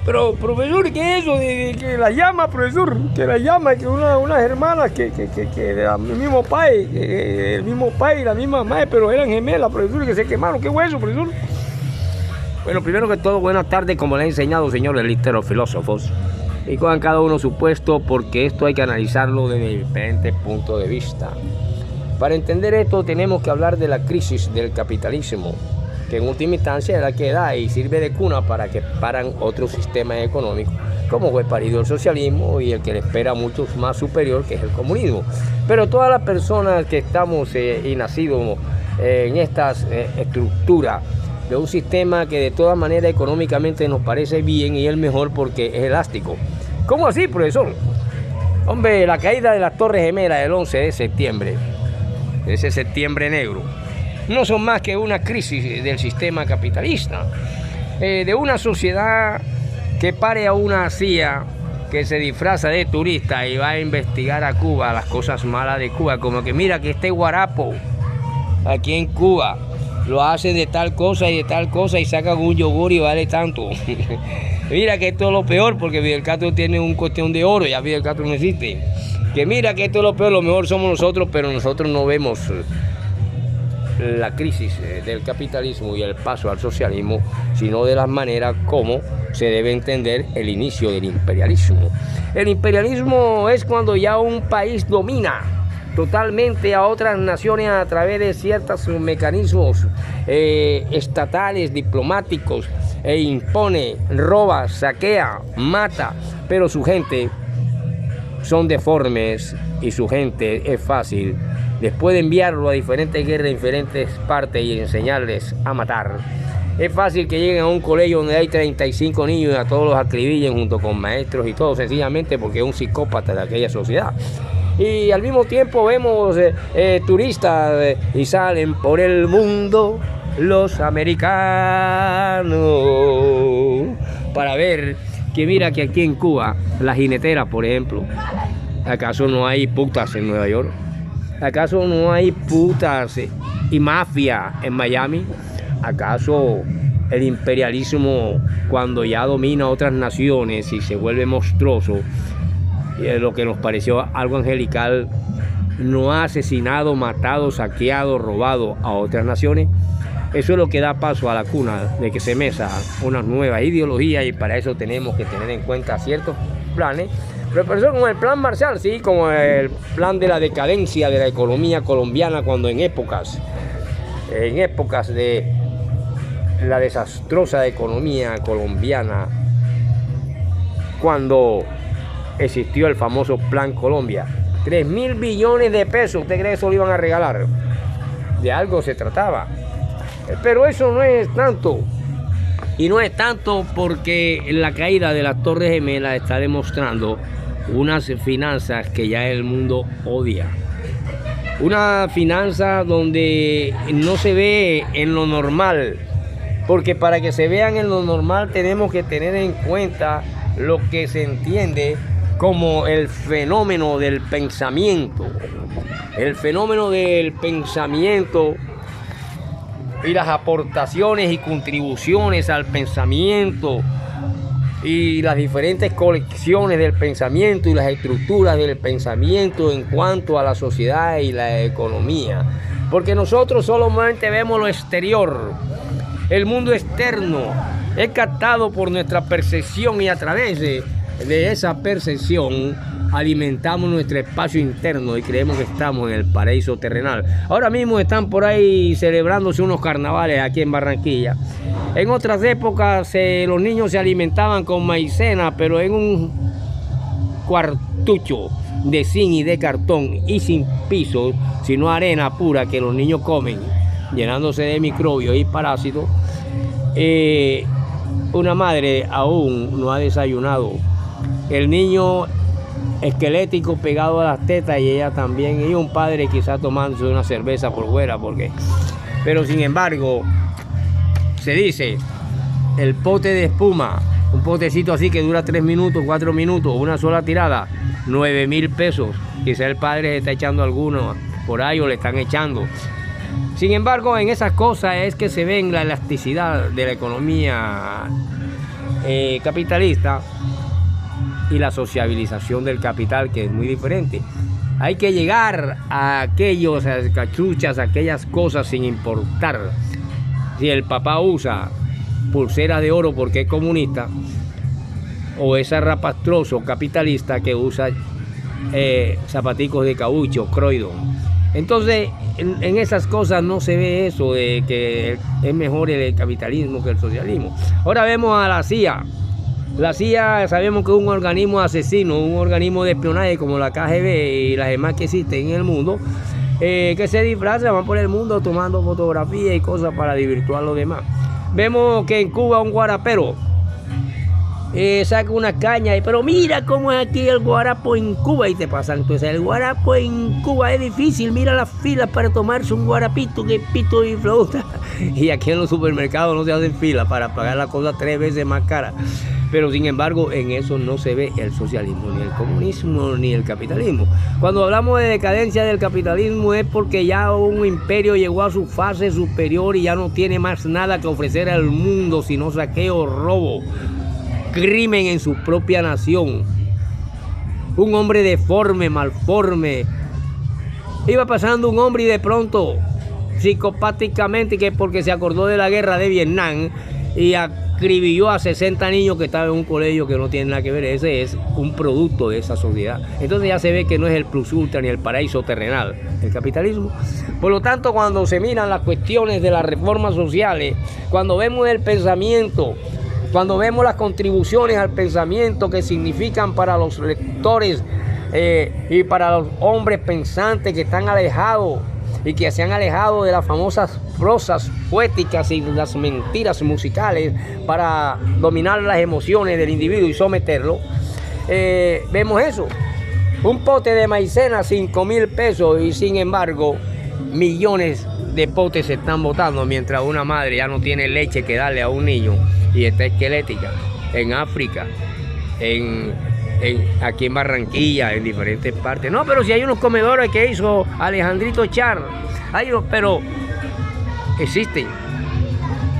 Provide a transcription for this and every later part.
Pero, profesor, ¿qué es eso de que la llama, profesor? Que la llama, que unas hermanas que del mismo pai, la misma madre, pero eran gemelas, profesor, que se quemaron. ¿Qué hueso, profesor? Bueno, primero que todo, buenas tardes, como le he enseñado, señores literofilósofos. Y cojan cada uno su puesto, porque esto hay que analizarlo desde diferentes puntos de vista. Para entender esto, tenemos que hablar de la crisis del capitalismo, que en última instancia es la que da y sirve de cuna para que paran otros sistemas económicos, como fue parido el socialismo y el que le espera mucho más superior, que es el comunismo. Pero todas las personas que estamos y nacidos en esta estructura de un sistema que de todas maneras económicamente nos parece bien y el mejor porque es elástico. ¿Cómo así, profesor? Hombre, la caída de las Torres Gemelas del 11 de septiembre, ese septiembre negro, no son más que una crisis del sistema capitalista, de una sociedad que pare a una CIA que se disfraza de turista y va a investigar a Cuba, las cosas malas de Cuba, como que mira que este guarapo aquí en Cuba lo hacen de tal cosa y de tal cosa y sacan un yogur y vale tanto. Mira que esto es lo peor porque Fidel Castro tiene un cuestión de oro, ya Fidel Castro no existe. Que mira que esto es lo peor, lo mejor somos nosotros, pero nosotros no vemos la crisis del capitalismo y el paso al socialismo, sino de las maneras como se debe entender el inicio del imperialismo. El imperialismo es cuando ya un país domina totalmente a otras naciones a través de ciertos mecanismos estatales, diplomáticos, e impone, roba, saquea, mata, pero su gente son deformes y su gente es fácil. Después de enviarlo a diferentes guerras en diferentes partes y enseñarles a matar, es fácil que lleguen a un colegio donde hay 35 niños y a todos los acribillen junto con maestros y todo, sencillamente porque es un psicópata de aquella sociedad. Y al mismo tiempo vemos turistas y salen por el mundo los americanos para ver que mira que aquí en Cuba, la jinetera, por ejemplo, ¿acaso no hay putas en Nueva York? ¿Acaso no hay putas y mafia en Miami? ¿Acaso el imperialismo, cuando ya domina otras naciones y se vuelve monstruoso, lo que nos pareció algo angelical, no ha asesinado, matado, saqueado, robado a otras naciones? Eso es lo que da paso a la cuna de que se meta una nueva ideología, y para eso tenemos que tener en cuenta ciertos planes. Pero eso como el plan Marshall, sí, como el plan de la decadencia de la economía colombiana, cuando en épocas de la desastrosa economía colombiana, cuando existió el famoso Plan Colombia, 3.000 billones de pesos, ¿usted cree que eso lo iban a regalar? De algo se trataba. Pero eso no es tanto. Y no es tanto porque la caída de las Torres Gemelas está demostrando unas finanzas que ya el mundo odia. Una finanza donde no se ve en lo normal. Porque para que se vean en lo normal tenemos que tener en cuenta lo que se entiende como el fenómeno del pensamiento. El fenómeno del pensamiento y las aportaciones y contribuciones al pensamiento y las diferentes colecciones del pensamiento y las estructuras del pensamiento en cuanto a la sociedad y la economía. Porque nosotros solamente vemos lo exterior. El mundo externo es captado por nuestra percepción y a través de esa percepción alimentamos nuestro espacio interno y creemos que estamos en el paraíso terrenal. Ahora mismo están por ahí celebrándose unos carnavales aquí en Barranquilla. En otras épocas los niños se alimentaban con maicena, pero en un cuartucho de zinc y de cartón y sin piso, sino arena pura que los niños comen, llenándose de microbios y parásitos. Una madre aún no ha desayunado. El niño esquelético pegado a las tetas y ella también, y un padre quizás tomándose una cerveza por fuera, pero sin embargo se dice el pote de espuma, un potecito así que dura 3 minutos, 4 minutos, una sola tirada, 9.000 pesos. Quizás el padre está echando alguno por ahí o le están echando. Sin embargo, en esas cosas es que se ve la elasticidad de la economía capitalista y la sociabilización del capital, que es muy diferente. Hay que llegar a aquellos cachuchas, aquellas cosas sin importar si el papá usa pulseras de oro porque es comunista, o es rapastroso capitalista que usa zapaticos de caucho, Croydon. Entonces, en esas cosas no se ve eso de que es mejor el capitalismo que el socialismo. Ahora vemos a la CIA. La CIA sabemos que es un organismo asesino, un organismo de espionaje como la KGB y las demás que existen en el mundo, que se disfrazan, van por el mundo tomando fotografías y cosas para desvirtuar a los demás. Vemos que en Cuba un guarapero saca una caña, pero mira cómo es aquí el guarapo en Cuba, y te pasan. Entonces el guarapo en Cuba es difícil, mira las filas para tomarse un guarapito, que pito y flauta. Y aquí en los supermercados no se hacen filas para pagar la cosa 3 veces más cara. Pero sin embargo, en eso no se ve el socialismo, ni el comunismo, ni el capitalismo. Cuando hablamos de decadencia del capitalismo es porque ya un imperio llegó a su fase superior y ya no tiene más nada que ofrecer al mundo, sino saqueo, robo, crimen en su propia nación. Un hombre deforme, malforme. Iba pasando un hombre y de pronto, psicopáticamente, que porque se acordó de la guerra de Vietnam, y acribilló a 60 niños que estaban en un colegio que no tiene nada que ver. Ese es un producto de esa sociedad. Entonces ya se ve que no es el plus ultra ni el paraíso terrenal el capitalismo. Por lo tanto, cuando se miran las cuestiones de las reformas sociales, cuando vemos el pensamiento, cuando vemos las contribuciones al pensamiento que significan para los lectores y para los hombres pensantes que están alejados y que se han alejado de las famosas prosas poéticas y las mentiras musicales para dominar las emociones del individuo y someterlo, vemos eso. Un pote de maicena, 5,000 pesos, y sin embargo millones de potes se están botando mientras una madre ya no tiene leche que darle a un niño y está esquelética en África, aquí en Barranquilla, en diferentes partes. No, pero si hay unos comedores que hizo Alejandrito Char, pero existen.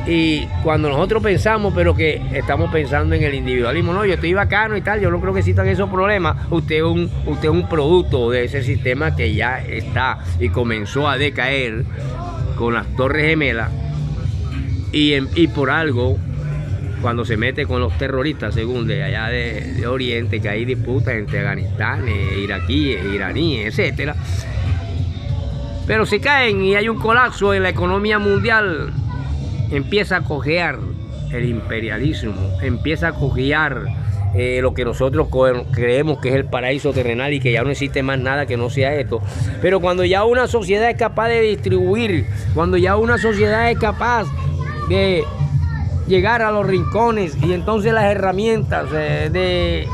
Y cuando nosotros pensamos, pero que estamos pensando en el individualismo, no, yo estoy bacano y tal, yo no creo que existan esos problemas. Usted es un producto de ese sistema que ya está y comenzó a decaer con las Torres Gemelas, y por algo, cuando se mete con los terroristas, según de allá de Oriente, que hay disputas entre Afganistán, iraquíes, iraníes, etcétera. Pero se caen y hay un colapso en la economía mundial. Empieza a cojear el imperialismo, empieza a cojear lo que nosotros creemos que es el paraíso terrenal y que ya no existe más nada que no sea esto. Pero cuando ya una sociedad es capaz de distribuir, cuando ya una sociedad es capaz de llegar a los rincones, y entonces las herramientas de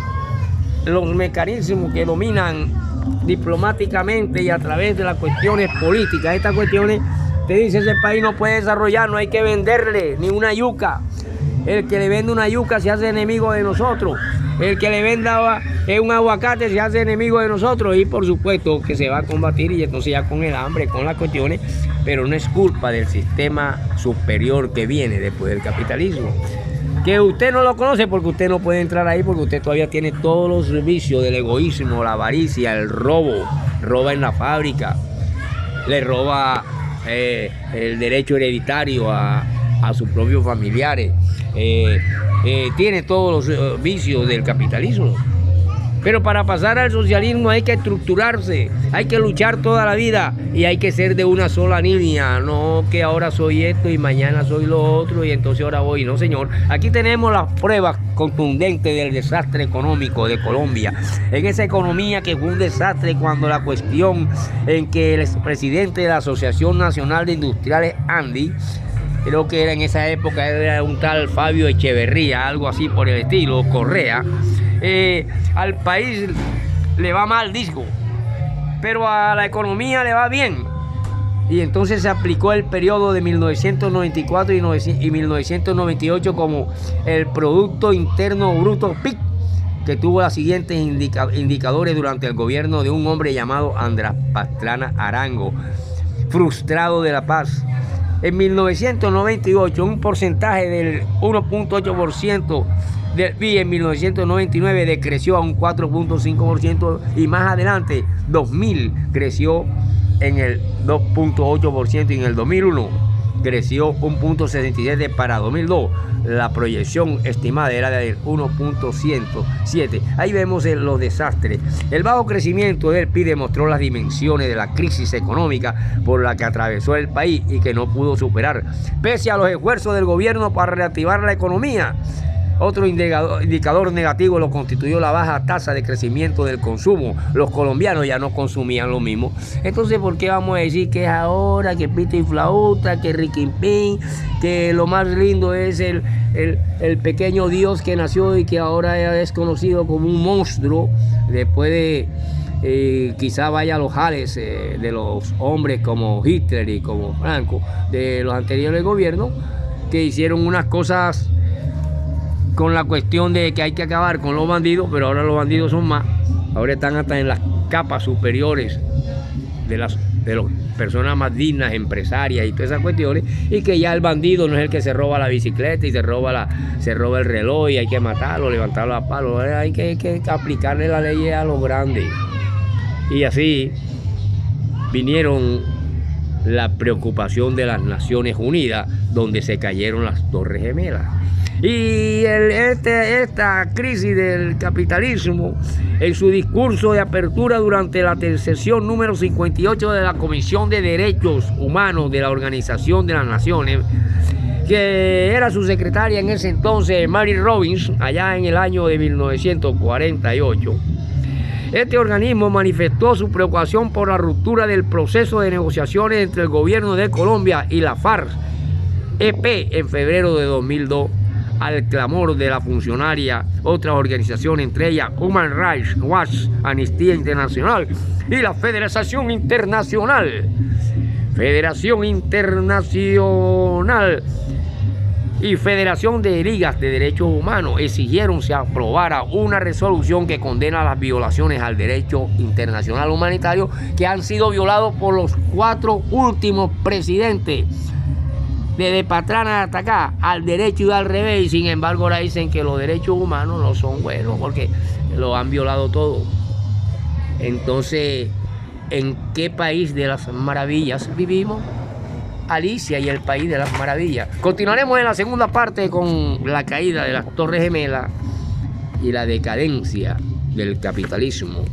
los mecanismos que dominan diplomáticamente y a través de las cuestiones políticas, estas cuestiones, te dice ese país no puede desarrollar, no hay que venderle ni una yuca. El que le vende una yuca se hace enemigo de nosotros. El que le venda un aguacate se hace enemigo de nosotros, y por supuesto que se va a combatir, y entonces ya con el hambre, con las cuestiones, pero no es culpa del sistema superior que viene después del capitalismo. Que usted no lo conoce porque usted no puede entrar ahí, porque usted todavía tiene todos los vicios del egoísmo, la avaricia, el robo, roba en la fábrica, le roba el derecho hereditario a sus propios familiares, tiene todos los vicios del capitalismo. Pero para pasar al socialismo hay que estructurarse, hay que luchar toda la vida y hay que ser de una sola línea, no que ahora soy esto y mañana soy lo otro y entonces ahora voy. No, señor, aquí tenemos las pruebas contundentes del desastre económico de Colombia. En esa economía que fue un desastre, cuando la cuestión en que el expresidente de la Asociación Nacional de Industriales, Andy, creo que era en esa época, era un tal Fabio Echeverría, algo así por el estilo, Correa, al país le va mal, disco, pero a la economía le va bien. Y entonces se aplicó el periodo de 1994 y 1998 como el Producto Interno Bruto PIB, que tuvo los siguientes indicadores durante el gobierno de un hombre llamado Andrés Pastrana Arango, frustrado de la paz, en 1998 un porcentaje del 1.8% del PIB, en 1999 decreció a un 4.5% y más adelante, 2000, creció en el 2.8% y en el 2001 creció un 0.67 para 2002. La proyección estimada era del 1.107. Ahí vemos los desastres. El bajo crecimiento del PIB demostró las dimensiones de la crisis económica por la que atravesó el país y que no pudo superar, pese a los esfuerzos del gobierno para reactivar la economía. Otro indicador negativo lo constituyó la baja tasa de crecimiento del consumo. Los colombianos ya no consumían lo mismo. Entonces, ¿por qué vamos a decir que es ahora, que pito y flauta, que riquimpín, que lo más lindo es el pequeño Dios que nació y que ahora es conocido como un monstruo? Después de quizá vaya a los jales de los hombres como Hitler y como Franco, de los anteriores gobiernos, que hicieron unas cosas con la cuestión de que hay que acabar con los bandidos, pero ahora los bandidos son más. Ahora están hasta en las capas superiores de las personas más dignas, empresarias y todas esas cuestiones, y que ya el bandido no es el que se roba la bicicleta y se roba el reloj y hay que matarlo, levantarlo a palo. Hay que aplicarle la ley a los grandes. Y así vinieron la preocupación de las Naciones Unidas, donde se cayeron las Torres Gemelas. Y esta crisis del capitalismo, en su discurso de apertura durante la sesión número 58 de la Comisión de Derechos Humanos de la Organización de las Naciones, que era su secretaria en ese entonces, Mary Robbins, allá en el año de 1948, este organismo manifestó su preocupación por la ruptura del proceso de negociaciones entre el gobierno de Colombia y la FARC-EP en febrero de 2002. Al clamor de la funcionaria, otras organizaciones, entre ellas Human Rights Watch, Amnistía Internacional y la Federación Internacional y Federación de Ligas de Derechos Humanos, exigieron se aprobara una resolución que condena las violaciones al derecho internacional humanitario que han sido violados por los 4 últimos presidentes, desde Pastrana hasta acá, al derecho y al revés. Y sin embargo ahora dicen que los derechos humanos no son buenos porque lo han violado todo. Entonces, ¿en qué país de las maravillas vivimos? Alicia y el país de las maravillas. Continuaremos en la segunda parte con la caída de las Torres Gemelas y la decadencia del capitalismo.